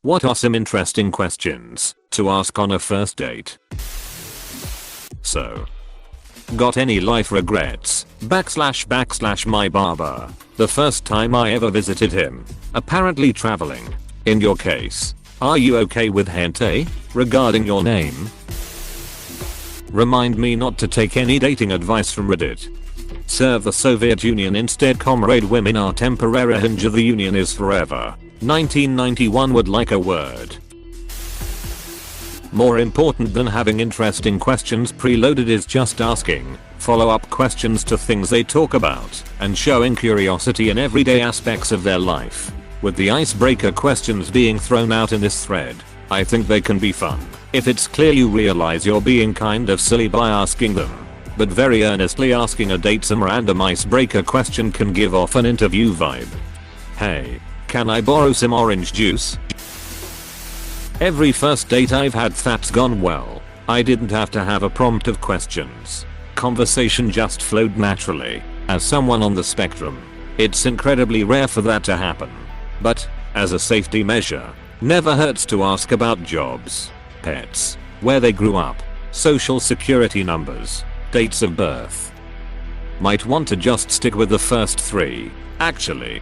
What are some interesting questions to ask on a first date? So, got any life regrets? / my barber. The first time I ever visited him. Apparently traveling. In your case, are you okay with hentai? Regarding your name, remind me not to take any dating advice from Reddit. Serve the Soviet Union instead, comrade. Women are temporary, hinge of the Union is forever. 1991 would like a word. More important than having interesting questions preloaded is just asking follow-up questions to things they talk about and showing curiosity in everyday aspects of their life. With the icebreaker questions being thrown out in this thread, I think they can be fun if it's clear you realize you're being kind of silly by asking them. But very earnestly asking a date some random icebreaker question can give off an interview vibe. Hey, can I borrow some orange juice? Every first date I've had that's gone well, I didn't have to have a prompt of questions. Conversation just flowed naturally. As someone on the spectrum, it's incredibly rare for that to happen. But, as a safety measure, never hurts to ask about jobs, pets, where they grew up, social security numbers, dates of birth. Might want to just stick with the first 3, actually.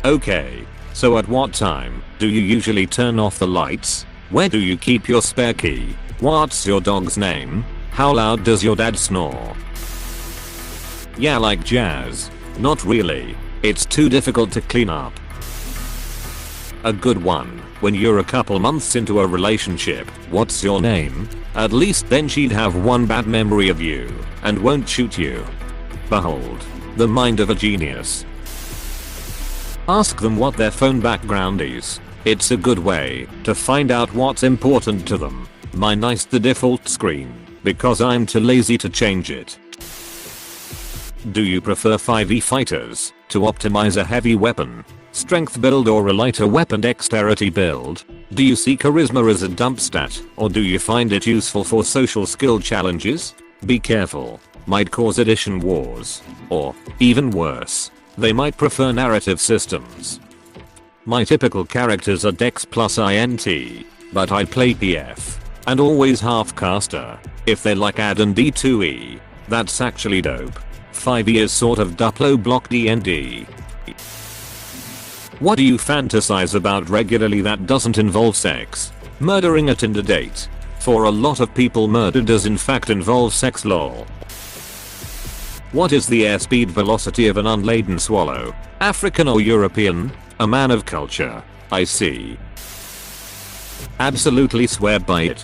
Okay, so at what time do you usually turn off the lights? Where do you keep your spare key? What's your dog's name? How loud does your dad snore? Yeah, like jazz. Not really. It's too difficult to clean up. A good one, when you're a couple months into a relationship, what's your name? At least then she'd have one bad memory of you and won't shoot you. Behold, the mind of a genius. Ask them what their phone background is. It's a good way to find out what's important to them. Mine's the default screen because I'm too lazy to change it. Do you prefer 5e fighters to optimize a heavy weapon, strength build, or a lighter weapon dexterity build? Do you see charisma as a dump stat, or do you find it useful for social skill challenges? Be careful, might cause addition wars. Or, even worse, they might prefer narrative systems. My typical characters are Dex plus INT, but I play PF, and always half caster. If they like add and D2E, that's actually dope. 5e is sort of Duplo block D&D. What do you fantasize about regularly that doesn't involve sex? Murdering a Tinder date. For a lot of people, murder does in fact involve sex, lol. What is the airspeed velocity of an unladen swallow? African or European? A man of culture. I see. Absolutely swear by it.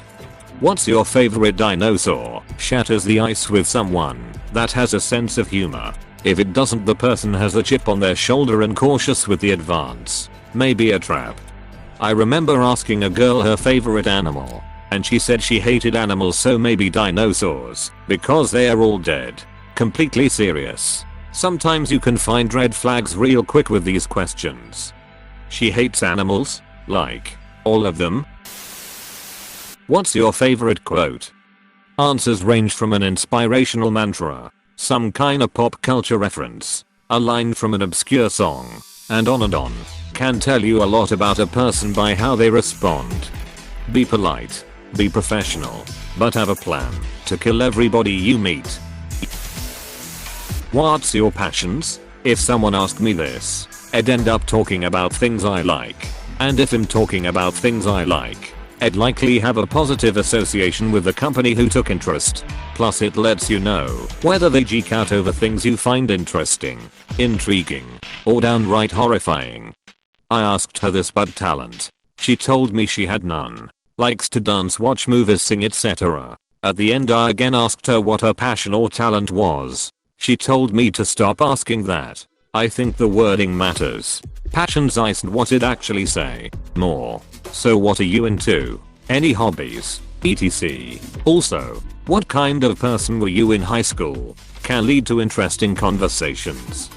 What's your favorite dinosaur? Shatters the ice with someone that has a sense of humor. If it doesn't, the person has a chip on their shoulder and cautious with the advance. Maybe a trap. I remember asking a girl her favorite animal, and she said she hated animals, so maybe dinosaurs, because they are all dead. Completely serious. Sometimes you can find red flags real quick with these questions. She hates animals? Like, all of them? What's your favorite quote? Answers range from an inspirational mantra, some kind of pop culture reference, a line from an obscure song, and on and on. Can tell you a lot about a person by how they respond. Be polite, be professional, but have a plan to kill everybody you meet. What's your passions? If someone asked me this, I'd end up talking about things I like. And if I'm talking about things I like, I'd likely have a positive association with the company who took interest. Plus it lets you know whether they geek out over things you find interesting, intriguing, or downright horrifying. I asked her this but talent. She told me she had none. Likes to dance, watch movies, sing, etc. At the end I again asked her what her passion or talent was. She told me to stop asking that. I think the wording matters. Passions isn't what it actually say. More. So what are you into? Any hobbies? etc. Also, what kind of person were you in high school? Can lead to interesting conversations.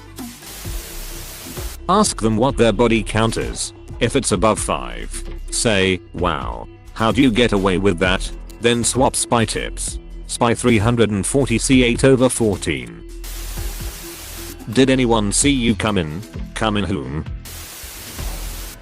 Ask them what their body count is. If it's above 5, say, wow, how do you get away with that? Then swap spy tips. Spy 340 C8/14. Did anyone see you come in? Come in whom?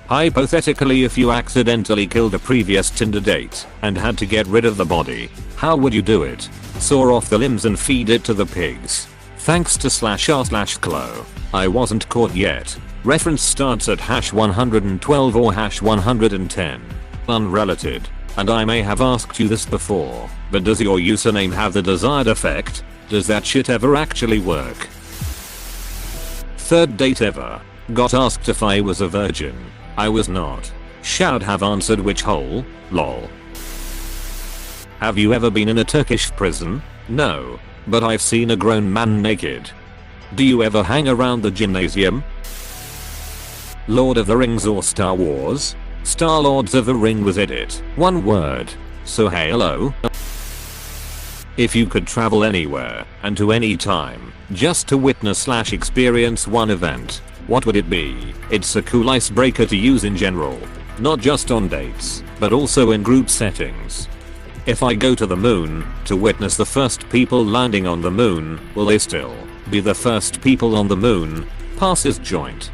Hypothetically, if you accidentally killed a previous Tinder date and had to get rid of the body, how would you do it? Saw off the limbs and feed it to the pigs. Thanks to /r/Clo. I wasn't caught yet. Reference starts at #112 or #110. Unrelated. And I may have asked you this before, but does your username have the desired effect? Does that shit ever actually work? Third date ever. Got asked if I was a virgin. I was not. Should have answered which hole, lol. Have you ever been in a Turkish prison? No. But I've seen a grown man naked. Do you ever hang around the gymnasium? Lord of the Rings or Star Wars? Star Lords of the Ring was it. One word. So hey, hello. If you could travel anywhere and to any time just to witness/experience one event, what would it be? It's a cool icebreaker to use in general, not just on dates, but also in group settings. If I go to the moon to witness the first people landing on the moon, will they still be the first people on the moon? Passes joint.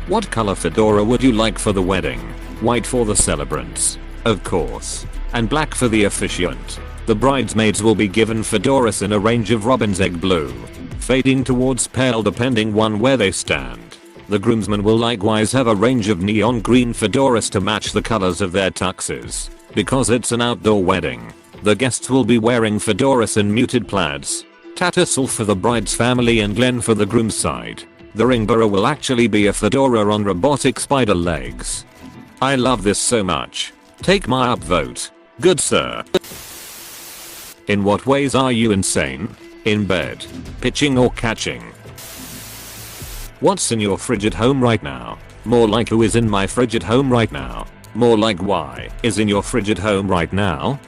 What color fedora would you like for the wedding? White for the celebrants, of course, and black for the officiant. The bridesmaids will be given fedoras in a range of robin's egg blue, fading towards pale depending on where they stand. The groomsmen will likewise have a range of neon green fedoras to match the colors of their tuxes. Because it's an outdoor wedding, the guests will be wearing fedoras and muted plaids. Tassel for the bride's family and Glen for the groom's side. The ring bearer will actually be a fedora on robotic spider legs. I love this so much. Take my upvote. Good sir. In what ways are you insane? In bed, pitching or catching? What's in your frigid home right now? More like who is in my frigid home right now? More like why is in your frigid home right now?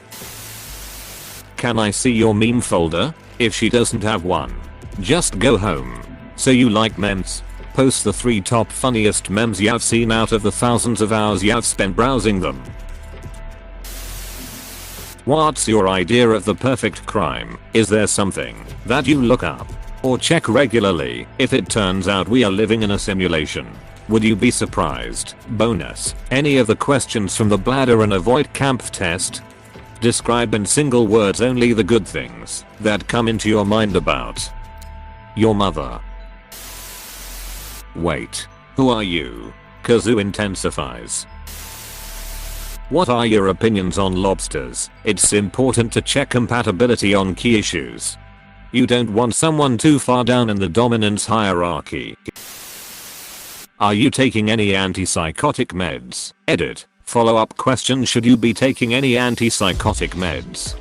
Can I see your meme folder? If she doesn't have one, just go home. So you like memes? Post the 3 top funniest memes you've seen out of the thousands of hours you've spent browsing them. What's your idea of the perfect crime? Is there something that you look up or check regularly? If it turns out we are living in a simulation, would you be surprised? Bonus. Any of the questions from the bladder and avoid camp test? Describe in single words only the good things that come into your mind about your mother. Wait. Who are you? Kazoo intensifies. What are your opinions on lobsters? It's important to check compatibility on key issues. You don't want someone too far down in the dominance hierarchy. Are you taking any antipsychotic meds? Edit. Follow-up question: should you be taking any antipsychotic meds?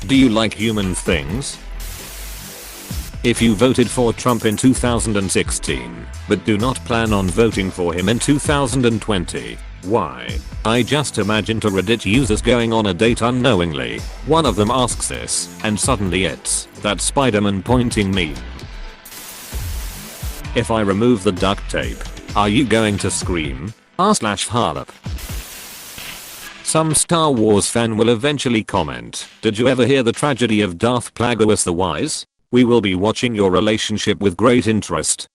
Do you like human things? If you voted for Trump in 2016, but do not plan on voting for him in 2020, why? I just imagined a Reddit users going on a date unknowingly. One of them asks this, and suddenly it's that Spider-Man pointing meme. If I remove the duct tape, are you going to scream? r/harlop. Some Star Wars fan will eventually comment, did you ever hear the tragedy of Darth Plagueis the Wise? We will be watching your relationship with great interest.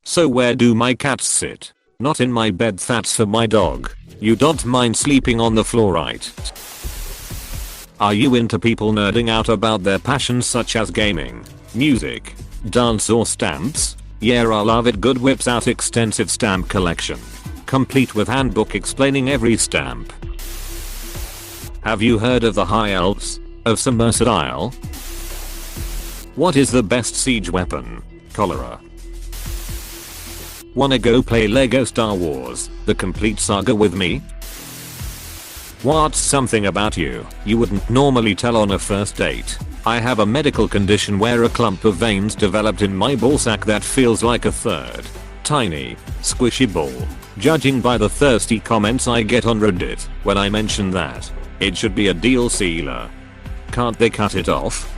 So where do my cats sit? Not in my bed, that's for my dog. You don't mind sleeping on the floor, right? Are you into people nerding out about their passions such as gaming, music, dance or stamps? Yeah, I love it. Good whips out extensive stamp collection, complete with handbook explaining every stamp. Have you heard of the High Elves of Summerside Isle? What is the best siege weapon? Cholera. Wanna go play Lego Star Wars, the complete saga with me? What's something about you wouldn't normally tell on a first date? I have a medical condition where a clump of veins developed in my ballsack that feels like a third tiny, squishy ball. Judging by the thirsty comments I get on Reddit when I mention that, it should be a deal sealer. Can't they cut it off?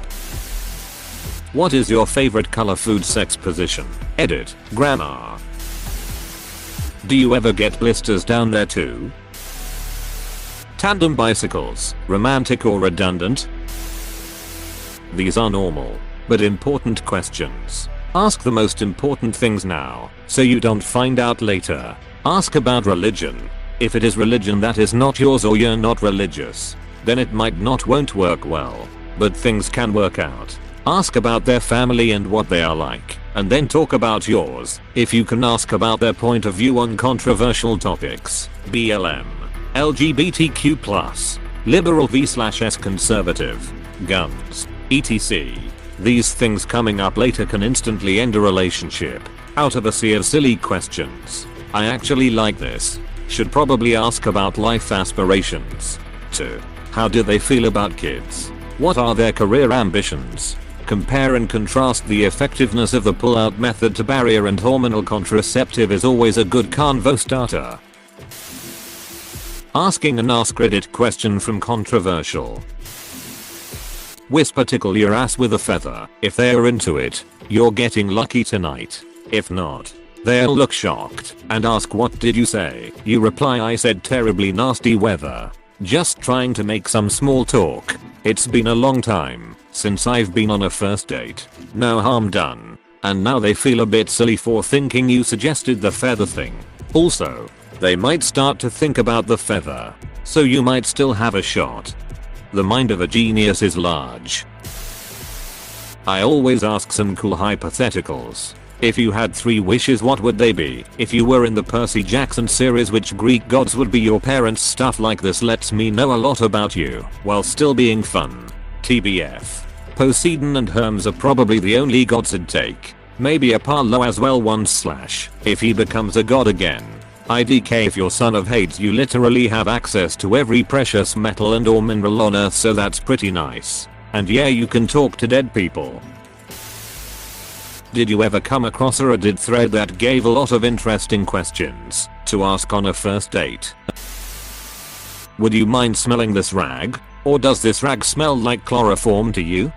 What is your favorite color, food, sex position? Edit. Grammar. Do you ever get blisters down there too? Tandem bicycles, romantic or redundant? These are normal, but important questions. Ask the most important things now, so you don't find out later. Ask about religion. If it is religion that is not yours or you're not religious, then it won't work well. But things can work out. Ask about their family and what they are like, and then talk about yours. If you can ask about their point of view on controversial topics, BLM, LGBTQ+, liberal v/s conservative, guns, etc. These things coming up later can instantly end a relationship, out of a sea of silly questions. I actually like this. Should probably ask about life aspirations. 2. How do they feel about kids? What are their career ambitions? Compare and contrast the effectiveness of the pull-out method to barrier and hormonal contraceptive is always a good convo starter. Asking an Ask Reddit question from controversial. Whisper tickle your ass with a feather. If they're into it, you're getting lucky tonight. If not, they'll look shocked and ask, what did you say? You reply, I said terribly nasty weather. Just trying to make some small talk. It's been a long time since I've been on a first date. No harm done. And now they feel a bit silly for thinking you suggested the feather thing. Also, they might start to think about the feather, so you might still have a shot. The mind of a genius is large. I always ask some cool hypotheticals. If you had 3 wishes, what would they be? If you were in the Percy Jackson series, which Greek gods would be your parents? Stuff like this lets me know a lot about you, while still being fun. TBF. Poseidon and Hermes are probably the only gods I'd take. Maybe Apollo as well once / if he becomes a god again. IDK, if you're son of Hades, you literally have access to every precious metal and or mineral on earth, so that's pretty nice. And yeah, you can talk to dead people. Did you ever come across a Reddit thread that gave a lot of interesting questions to ask on a first date? Would you mind smelling this rag? Or does this rag smell like chloroform to you?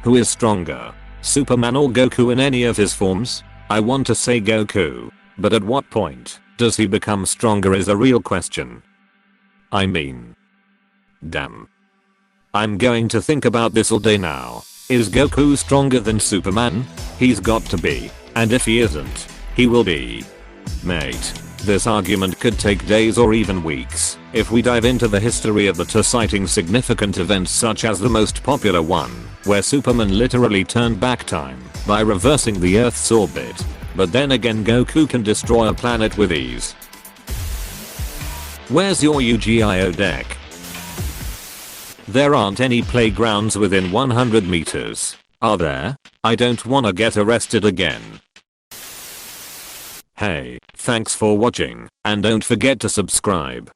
Who is stronger, Superman or Goku in any of his forms? I want to say Goku, but at what point does he become stronger is a real question. I mean, damn. I'm going to think about this all day now. Is Goku stronger than Superman? He's got to be. And if he isn't, he will be. Mate, this argument could take days or even weeks if we dive into the history of the two, citing significant events such as the most popular one, where Superman literally turned back time by reversing the Earth's orbit. But then again, Goku can destroy a planet with ease. Where's your Yu-Gi-Oh deck? There aren't any playgrounds within 100 meters, are there? I don't wanna get arrested again. Hey, thanks for watching, and don't forget to subscribe.